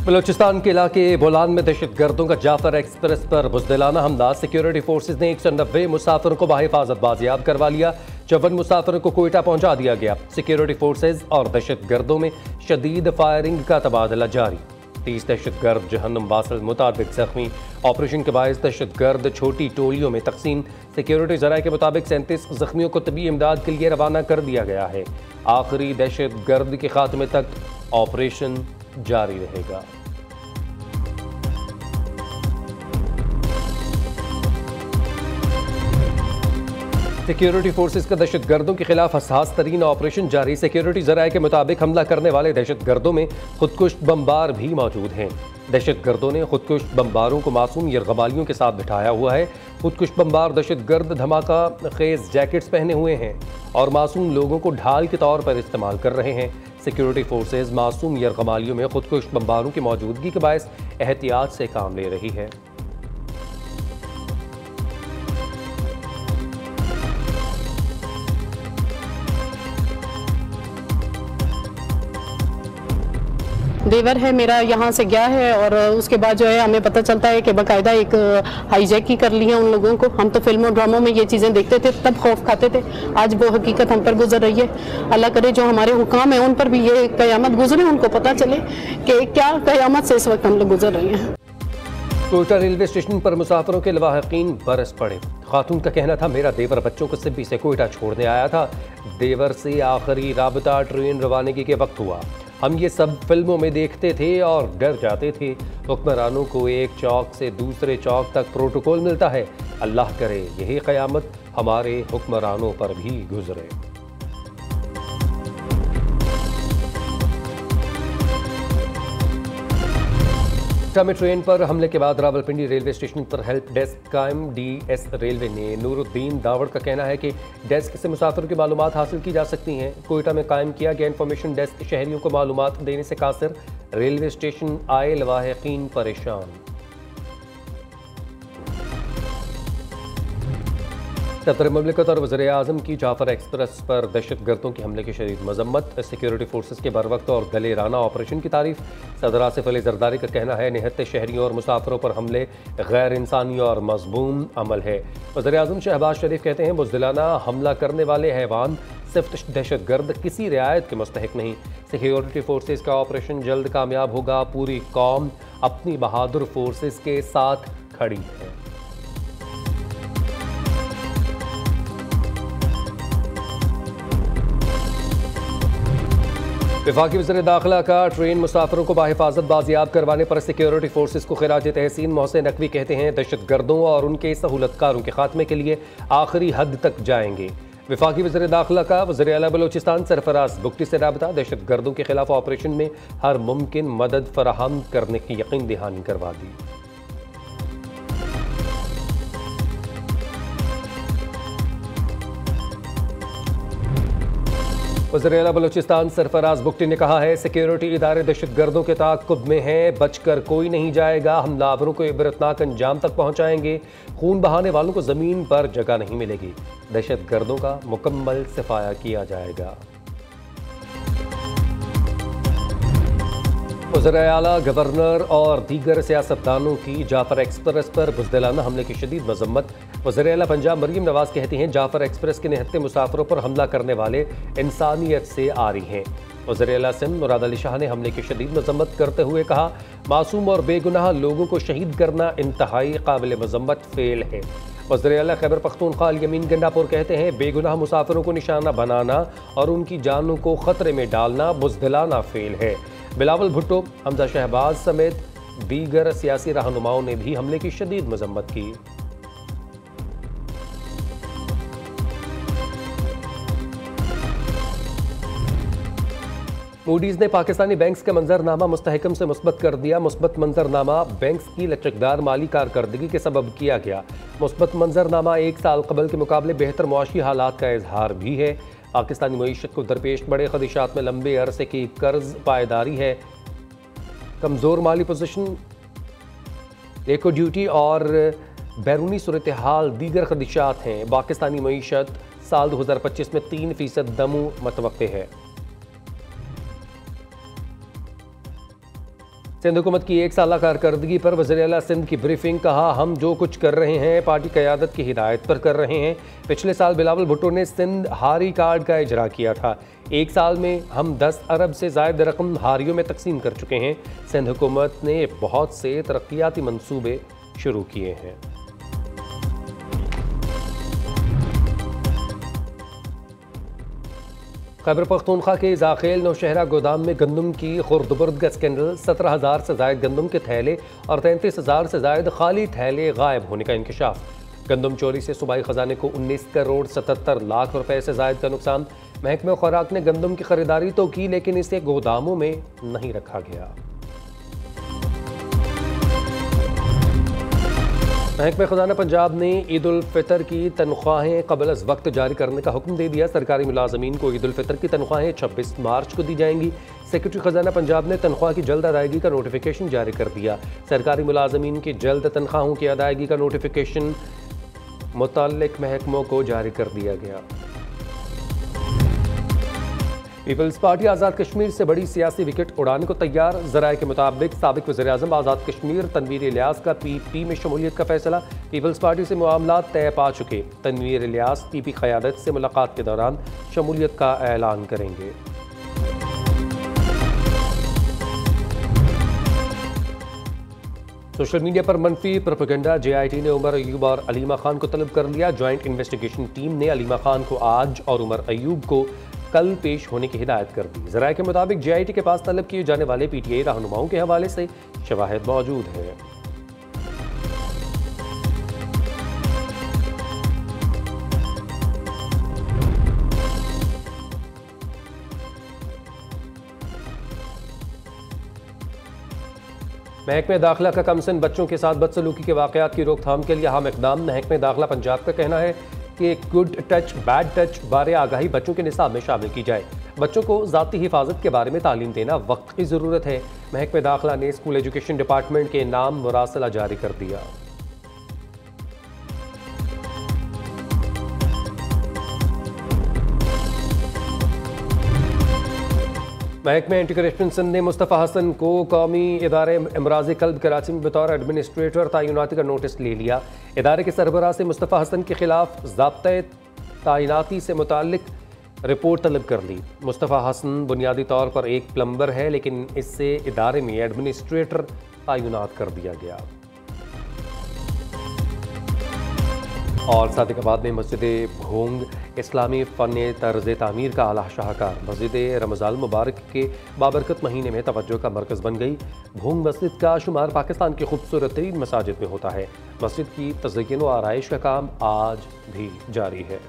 बलोचिस्तान के इलाके बोलान में दहशत गर्दों का जाफर एक्सप्रेस पर बुज़दिलाना हमला। सिक्योरिटी फोर्सेज ने 190 मुसाफिरों को बाहिफाजत बाजियाब करवा लिया। 54 मुसाफिरों को कोयटा पहुंचा दिया गया। सिक्योरिटी फोर्सेज और दहशत गर्दों में शदीद फायरिंग का तबादला जारी। 30 दहशत गर्द जहन्नुम बासल मुताबिक जख्मी। ऑपरेशन के बायस दहशत गर्द छोटी टोलियों में तकसीम। सिक्योरिटी जराये के मुताबिक 37 जख्मियों को तबी इमदाद के लिए रवाना कर दिया गया है। आखिरी दहशत गर्द के खात्मे तक ऑपरेशन जारी रहेगा। सिक्योरिटी फोर्सेज का दहशत गर्दों के खिलाफ हसास तरीन ऑपरेशन जारी। सिक्योरिटी जराये के मुताबिक हमला करने वाले दहशत गर्दों में खुदकुश बमबार भी मौजूद हैं। दहशत गर्दों ने खुदकुश बमबारों को मासूम यरगबालियों के साथ बिठाया हुआ है। खुदकुश बमबार दहशत गर्द धमाका खेज जैकेट्स पहने हुए हैं और मासूम लोगों को ढाल के तौर पर इस्तेमाल कर रहे हैं। सिक्योरिटी फोर्सेज मासूम यरगबालियों में खुदकुश बमबारों की मौजूदगी के बायस एहतियात से काम ले रही है। देवर है मेरा यहाँ से गया है और उसके बाद जो है हमें पता चलता है कि बाकायदा एक हाईजैक ही कर लिया उन लोगों को। हम तो फिल्मों ड्रामों में ये चीज़ें देखते थे तब खौफ खाते थे, आज वो हकीकत हम पर गुजर रही है। अल्लाह करे जो हमारे हुकाम है उन पर भी ये क़यामत गुजरे, उनको पता चले कि क्या क़यामत से इस वक्त हम लोग गुजर रहे हैं। कोयटा रेलवे स्टेशन पर मुसाफिरों के लवाहिकीन बरस पड़े। खातून का कहना था मेरा देवर बच्चों को सिब्बी से कोयटा छोड़ने आया था। देवर से आखिरी राबता ट्रेन रवानगी के वक्त हुआ। हम ये सब फिल्मों में देखते थे और डर जाते थे। हुक्मरानों को एक चौक से दूसरे चौक तक प्रोटोकॉल मिलता है। अल्लाह करे यही क़यामत हमारे हुक्मरानों पर भी गुजरे। में ट्रेन पर हमले के बाद रावलपिंडी रेलवे स्टेशन पर हेल्प डेस्क कायम। डीएस रेलवे ने नूरुद्दीन दावड़ का कहना है कि डेस्क से मुसाफिरों की मालूमात हासिल की जा सकती हैं। कोयटा में कायम किया गया इंफॉर्मेशन डेस्क शहरियों को मालूमात देने से कासिर। रेलवे स्टेशन आए लवाहिकीन परेशान। सदर मुमलिकत और वज़ीर-ए-आज़म की जाफर एक्सप्रेस पर दहशत गर्दों के हमले की शदीद मजम्मत। सिक्योरिटी फोर्सेज के बरवक्त और दलेराना ऑपरेशन की तारीफ। सदर आसिफ अली जरदारी का कहना है निहत्ते शहरियों और मुसाफिरों पर हमले गैर इंसानी और मज़मूम अमल है। वज़ीर-ए-आज़म शहबाज शरीफ कहते हैं बुज़दिलाना हमला करने वाले हैवान सिर्फ दहशत गर्द किसी रियायत के मुस्तहिक नहीं। सिक्योरिटी फोर्सेज का ऑपरेशन जल्द कामयाब होगा। पूरी कौम अपनी बहादुर फोर्सेज के साथ खड़ी है। वफाकी वज़ीर दाखिला का ट्रेन मुसाफिरों को बाहिफाजत बाजियाब करवाने पर सिक्योरिटी फोर्सेज को खिराज तहसीन। मोहसिन नकवी कहते हैं दहशत गर्दों और उनके सहूलतकारों के खात्मे के लिए आखिरी हद तक जाएंगे। वफाकी वज़ीर दाखिला का वज़ीर आला बलोचिस्तान सरफराज बुगटी से राबता। दहशत गर्दों के खिलाफ ऑपरेशन में हर मुमकिन मदद फराहम करने की यकीन दहानी करवा दी। वज़ीर आला बलोचिस्तान सरफराज बुगटी ने कहा है सिक्योरिटी इदारे दहशत गर्दों के ताक़ुब में हैं, बचकर कोई नहीं जाएगा। हमलावरों को इबरतनाक अंजाम तक पहुँचाएंगे। खून बहाने वालों को ज़मीन पर जगह नहीं मिलेगी। दहशत गर्दों का मुकम्मल सफाया किया जाएगा। वज़ीर आला गवर्नर और दीगर सियासतदानों की जाफर एक्सप्रेस पर बुज़दिलाना हमले की शदीद मजम्मत। वज़ीर आला पंजाब मरीम नवाज कहती हैं जाफर एक्सप्रेस के निहत्ते मुसाफिरों पर हमला करने वाले इंसानियत से आरी हैं। वज़ीर आला सिंध मुराद अली शाह ने हमले की शदीद मजम्मत करते हुए कहा मासूम और बेगुनाह लोगों को शहीद करना इंतहाई काबिल मजम्मत फेल है। वज़ीर आला खैबर पख्तूनख्वा यमीन गंडापुर कहते हैं बेगुनाह मुसाफिरों को निशाना बनाना और उनकी जानों को खतरे में डालना बुज़दिलाना फेल है। बिलावल भुट्टो, हमजा शहबाज समेत दीगर सियासी रहनुमाओं ने भी हमले की शदीद मजम्मत की। मूडीज ने पाकिस्तानी बैंक्स का मंजरनामा मुस्तहकम से मुस्बत कर दिया। मुस्बत मंजरनामा बैंक्स की लचकदार माली कारकर्दगी के सबब किया गया। मुस्बत मंजरनामा 1 साल कबल के मुकाबले बेहतर मुआशी हालात का इजहार भी है। पाकिस्तानी मईशत को दरपेश बड़े खदशात में लंबे अरसे की कर्ज पायदारी है। कमज़ोर माली पोजीशन, एको ड्यूटी और बैरूनी सूरत हाल दीगर खदशात हैं। पाकिस्तानी मईशत साल 2025 में 3% नमू मतवक्के है। सिंध हुकूमत की 1 साला कारकर्दगी पर वज़ीर-ए-आला सिंध की ब्रीफिंग। कहा, हम जो कुछ कर रहे हैं पार्टी क़यादत की हिदायत पर कर रहे हैं। पिछले साल बिलावल भुट्टो ने सिंध हारी कार्ड का इजरा किया था। 1 साल में हम 10 अरब से ज़ायद रकम हारियों में तकसीम कर चुके हैं। सिंध हुकूमत ने बहुत से तरक्याती मंसूबे शुरू किए हैं। खैबर पख्तूनख्वा के जाखेल नौशहरा गोदाम में गंदम की खुर्दबुर्द का स्कैंडल। 17,000 से ज़ायद गंदम के थैले और 33,000 से ज़ायद खाली थैले गायब होने का इंकशाफ। गंदम चोरी से सूबाई खजाने को 19 करोड़ 77 लाख रुपए से ज़ायद का नुकसान। महकमे खुराक ने गंदम की खरीदारी तो की, लेकिन इसे गोदामों में नहीं रखा गया। महकमे खजाना पंजाब ने ईद उल फितर की तनख्वाहें कबल अज़ वक्त जारी करने का हुक्म दे दिया। सरकारी मुलाजमीन को ईद उल फितर की तनख्वाहें 26 मार्च को दी जाएंगी। सेक्रेटरी खजाना पंजाब ने तनख्वाह की जल्द अदायगी का नोटिफिकेशन जारी कर दिया। सरकारी मुलाजमीन की जल्द तनख्वाहों की अदायगी का नोटिफिकेशन मुतल्लिक महकमों को जारी कर दिया गया। पीपल्स पार्टी आज़ाद कश्मीर से बड़ी सियासी विकेट उड़ाने को तैयार। ज़राए के मुताबिक साबिक वज़ीर-ए-आज़म आज़ाद कश्मीर तनवीर इलियास का पीपी में शमूलियत का फैसला। पीपल्स पार्टी से मामलात तय पा चुके। तनवीर इलियास पीपी क़यादत से मुलाकात के दौरान शमूलियत का ऐलान करेंगे। सोशल मीडिया पर मनफी प्रोपेगेंडा। JIT ने उमर अयूब और अलीमा खान को तलब कर लिया। जॉइंट इन्वेस्टिगेशन टीम ने अलीमा खान को आज और उमर अयूब को कल पेश होने की हिदायत कर दी। ज़राए के मुताबिक JIT के पास तलब किए जाने वाले PTI रहनुमाओं के हवाले से शवाहिद मौजूद हैं। महकमे दाखिला का कमसन बच्चों के साथ बदसलूकी के वाक़यात की रोकथाम के लिए अहम इक़दाम। महकमे दाखिला पंजाब का कहना है कि गुड टच बैड टच बारे आगाही बच्चों के निसाब में शामिल की जाए। बच्चों को ज़ाती हिफाजत के बारे में तालीम देना वक्त की ज़रूरत है। महकमे दाखिला ने स्कूल एजुकेशन डिपार्टमेंट के नाम मुरासला जारी कर दिया। महकमे एंटी करप्शन सिंध ने मुस्तफ़ा हसन को कौमी इदारे इमराज़ कल्ब कराची में बतौर एडमिनिस्ट्रेटर तैनाती का नोटिस ले लिया। इदारे के सरबराह से मुस्तफ़ा हसन के खिलाफ ज़ाब्ते तैनाती से मुताल्लिक रिपोर्ट तलब कर ली। मुस्तफ़ा हसन बुनियादी तौर पर एक प्लम्बर है, लेकिन इससे इदारे में एडमिनिस्ट्रेटर तैनात कर दिया गया। और सादिकाबाद में मस्जिद भोंग इस्लामी फ़न तर्ज़ तामीर का आला शाहकार। मस्जिद रमज़ान मुबारक के बाबरकत महीने में तवज्जो का मरकज़ बन गई। भोंग मस्जिद का शुमार पाकिस्तान की खूबसूरत तरीन मसाजिद में होता है। मस्जिद की तज़य्युन व आराइश का काम आज भी जारी है।